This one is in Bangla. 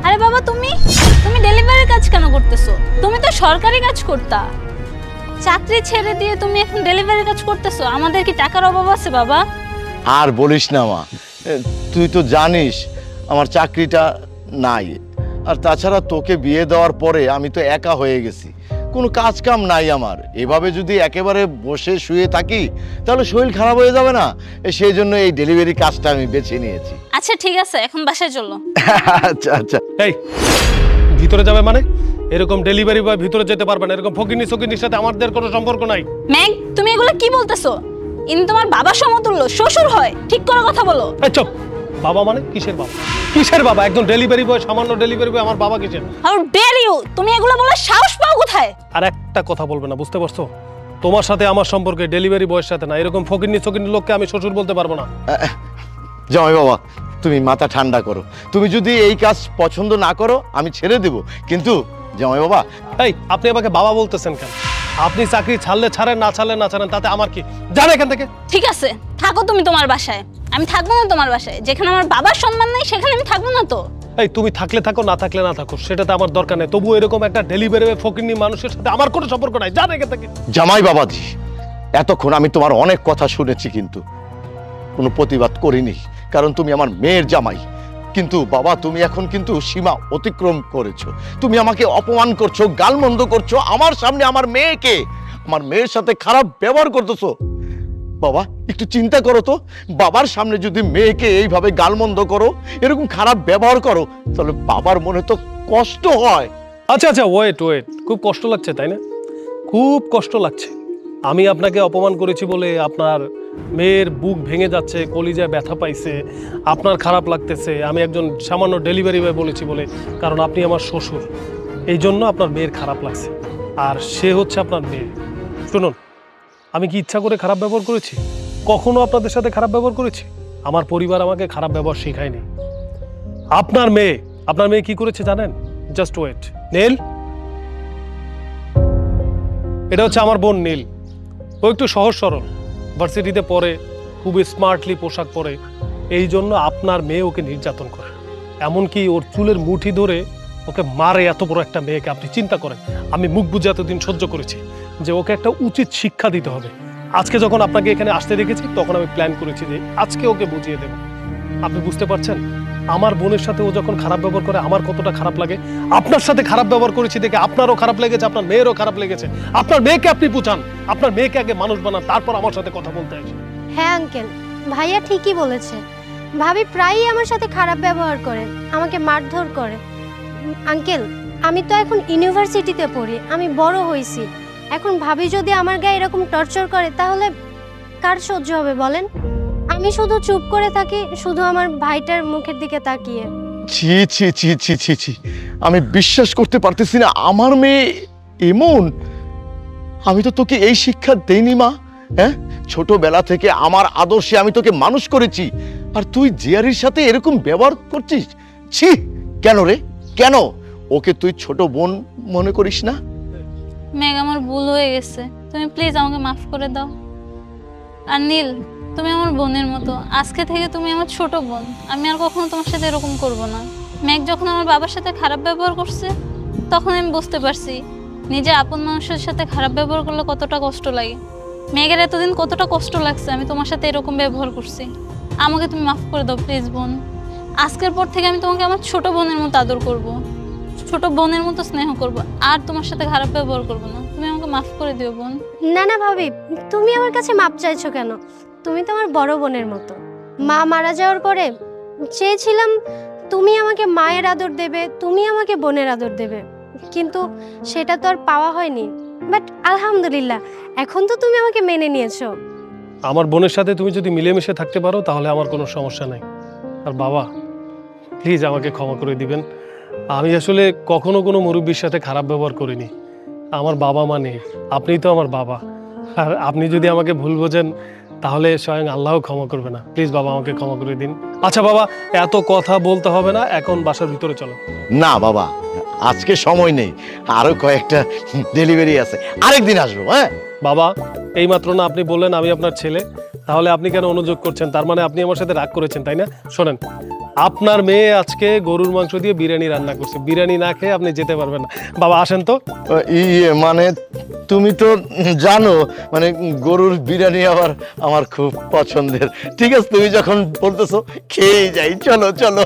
আরে বাবা তুমি ডেলিভারি কাজ কেন করতেছো? তুমি তো সরকারি কাজ করতা, চাকরি ছেড়ে দিয়ে তুমি এখন ডেলিভারি কাজ করতেছো। আমাদের কি টাকার অভাব আছে বাবা? আর বলিস না মা, তুই তো জানিস আমার চাকরিটা নাই, আর তাছাড়া তোকে বিয়ে দেওয়ার পরে আমি তো একা হয়ে গেছি, কোনো কাজ কাম নাই আমার। এভাবে যদি একেবারে বসে শুয়ে থাকি তাহলে শরীর খারাপ হয়ে যাবে না? সেই জন্য এই ডেলিভারি কাজটা আমি বেছে নিয়েছি। আচ্ছা ঠিক আছে, এখন বাসায় চলো। আচ্ছা আচ্ছা। এই ভিতরে যাবে মানে? এরকম ডেলিভারি বয় ভিতরে যেতে পারবে না, এরকম ফকিনি সকিনির সাথে আমাদের কোনো সম্পর্ক নাই। ম্যাগ তুমি এগুলো কি বলতেছো? ইনি তোমার বাবার সমতুল্য, শ্বশুর হয়, ঠিক করে কথা বলো। এই চুপ। বাবা মানে কিসের বাবা? কিসের বাবা? একজন ডেলিভারি বয়, সামান্য ডেলিভারি বয় আমার বাবা কিসের? How dare you! তুমি এগুলো বলার সাহস পাও কোথায়? আর একটা কথা বলবে না, বুঝতে পারছো? তোমার সাথে আমার সম্পর্কে ডেলিভারি বয়ের সাথে না। এরকম ফকিনি সকিনি লোককে আমি শ্বশুর বলতে পারবো না। জামাই বাবা তুমি মাথা ঠান্ডা করো, তুমি যদি এই কাজ পছন্দ না করো আমি ছেড়ে দেব, কিন্তু জামাই বাবা। এই আপনি আমাকে বাবা বলতেছেন কেন? আপনি চাকরি ছাড়লে ছাড়েন, না ছাড়লে না ছাড়েন, তাতে আমার কি? যান এখান থেকে। ঠিক আছে থাকো তুমি তোমার বাসায়, আমি থাকবো না তোমার বাসায়। যেখানে আমার বাবার সম্মান নেই সেখানে আমি থাকবো না তো। এই তুমি থাকলে থাকো, না থাকলে না থাকো, সেটাতে আমার দরকার নেই। তবু এরকম একটা ডেলিভারি ফকিনি মানুষের সাথে আমার কোনো সম্পর্ক নাই। যান এখান থেকে। জামাই বাবাজি এতক্ষণ আমি তোমার অনেক কথা শুনেছি, কিন্তু কোনো প্রতিবাদ করিনি, কারণ তুমি আমার মেয়ের জামাই। কিন্তু বাবা তুমি এখন কিন্তু সীমা অতিক্রম করেছো, তুমি আমাকে অপমান করছো, গালমন্দ করছো আমার সামনে। আমার মেয়ের সাথে খারাপ ব্যবহার করতেছো। বাবা একটু চিন্তা করো তো, বাবার সামনে যদি মেয়েকে এইভাবে গালমন্দ করো, এরকম খারাপ ব্যবহার করো, তাহলে বাবার মনে তো কষ্ট হয়। আচ্ছা আচ্ছা, ওয়েট। খুব কষ্ট লাগছে তাই না? খুব কষ্ট লাগছে। আমি আপনাকে অপমান করেছি বলে আপনার মেয়ের বুক ভেঙে যাচ্ছে, কলিজায় ব্যথা পাইছে, আপনার খারাপ লাগতেছে। আমি একজন সামান্য ডেলিভারি বয় বলেছি বলে, কারণ আপনি আমার শ্বশুর, এই জন্য আপনার মেয়ের খারাপ লাগছে। আর সে হচ্ছে আপনার মেয়ে। শুনুন, আমি কি ইচ্ছা করে খারাপ ব্যবহার করেছি? কখনো আপনাদের সাথে খারাপ ব্যবহার করেছি? আমার পরিবার আমাকে খারাপ ব্যবহার শেখায়নি। আপনার মেয়ে কি করেছে জানেন? Just wait. নীল, এটা হচ্ছে আমার বোন নীল। ও একটু সহজ সরল, ভার্সিটিতে পড়ে, খুবই স্মার্টলি পোশাক পরে, এই জন্য আপনার মেয়ে ওকে নির্যাতন করে, এমনকি ওর চুলের মুঠি ধরে ওকে মারে। এত বড় একটা মেয়েকে আপনি চিন্তা করেন। আমি মুখ বুঝে এতদিন সহ্য করেছি যে ওকে একটা উচিত শিক্ষা দিতে হবে। আজকে যখন আপনাকে এখানে আসতে দেখেছি তখন আমি প্ল্যান করেছি যে আজকে ওকে বুঝিয়ে দেব। আপনি বুঝতে পারছেন আমার বোনের সাথে ও যখন খারাপ ব্যবহার করে আমার কতটা খারাপ লাগে? আপনার সাথে খারাপ ব্যবহার করেছি দেখে আপনারও খারাপ লেগেছে, আপনার মেয়েরও খারাপ লেগেছে। আপনার মেয়েকে আপনি বুঝান, আপনার মেয়েকে আগে মানুষ বানান, তারপর আমার সাথে কথা বলতে আসেন। হ্যাঁ আঙ্কেল, ভাইয়া ঠিকই বলেছে। ভাবি প্রায়ই আমার সাথে খারাপ ব্যবহার করে, আমাকে মারধর করে। আঙ্কেল আমি তো এখন ইউনিভার্সিটিতে পড়ি, আমি বড় হয়েছি। এখন ভাবি যদি আমার গায়ে এরকম টর্চার করে তাহলে কার সহ্য হবে বলেন? আমি শুধু চুপ করে থাকি, শুধু আমার ভাইটার মুখের দিকে তাকিয়ে। ছি ছি ছি ছি ছি ছি, আমি বিশ্বাস করতে পারতেছি না আমার মেয়ে এমন। আমি তো তোকে এই শিক্ষা দেইনি মা। হ্যাঁ, ছোটবেলা থেকে আমার আদর্শে আমি তোকে মানুষ করেছি, আর তুই জিয়ারির সাথে এরকম ব্যবহার করছিস? ছি, কেন রে কেন? ওকে তুই ছোট বোন মনে করিস না? ম্যাগ আমার ভুল হয়ে গেছে, তুমি প্লিজ আমাকে মাফ করে দাও। আর নীল তুমি আমার বোনের মতো, আজকে থেকে তুমি আমার ছোট বোন। আমি আর কখনো তোমার সাথে এরকম করব না। ম্যাগ যখন আমার বাবার সাথে খারাপ ব্যবহার করছে তখন আমি বুঝতে পারছি নিজে আপন মানুষের সাথে খারাপ ব্যবহার করলে কতটা কষ্ট লাগে। ম্যাগের এতদিন কতটা কষ্ট লাগছে, আমি তোমার সাথে এরকম ব্যবহার করছি। আমাকে তুমি মাফ করে দাও প্লিজ বোন। আজকের পর থেকে আমি তোমাকে আমার ছোট বোনের মতো আদর করব, ছোট বোনের মতো স্নেহ করব, আর তোমার সাথে খারাপ ব্যবহার করব না। তুমি আমাকে মাফ করে দিও বোন। না না ভাবি, তুমি আমার কাছে মাপ চাইছো কেন? তুমি তো আমার বড় বোনের মতো। মা মারা যাওয়ার পরে চেয়েছিলাম তুমি আমাকে মায়ের আদর দেবে, তুমি আমাকে বোনের আদর দেবে, কিন্তু সেটা তো আর পাওয়া হয়নি। বাট আলহামদুলিল্লাহ এখন তো তুমি আমাকে মেনে নিয়েছো। আমার বোনের সাথে তুমি যদি মিলেমিশে থাকতে পারো তাহলে আমার কোনো সমস্যা নাই। আর বাবা প্লিজ আমাকে ক্ষমা করে দিবেন। আমি আসলে কখনো কোনো মুরব্বীর সাথে খারাপ ব্যবহার করিনি। আমার বাবা মা নেই, আপনিই তো আমার বাবা। আর আপনি যদি আমাকে ভুল বোঝেন তাহলে স্বয়ং আল্লাহও ক্ষমা করবে না। প্লিজ বাবা আমাকে ক্ষমা করে দিন। আচ্ছা বাবা, এত কথা বলতে হবে না, এখন বাসার ভিতরে চলো। না বাবা, আজকে সময় নেই, আরো কয়েকটা ডেলিভারি আছে, আরেকদিন আসবো। হ্যাঁ বাবা, এইমাত্র না আপনি বললেন আমি আপনার ছেলে, তাহলে আপনি কেন অনুযোগ করছেন? তার মানে আপনি আমার সাথে রাগ করেছেন তাই না? শোনেন, আপনার মেয়ে আজকে গরুর মাংস দিয়ে বিরিয়ানি রান্না করছে, বিরিয়ানি না খেয়ে আপনি যেতে পারবেন না। বাবা আসেন তো। ইয়ে মানে তুমি তো জানো মানে গরুর বিরিয়ানি আবার আমার খুব পছন্দের। ঠিক আছে, তুমি যখন বলতেছো খেয়ে যাই, চলো চলো।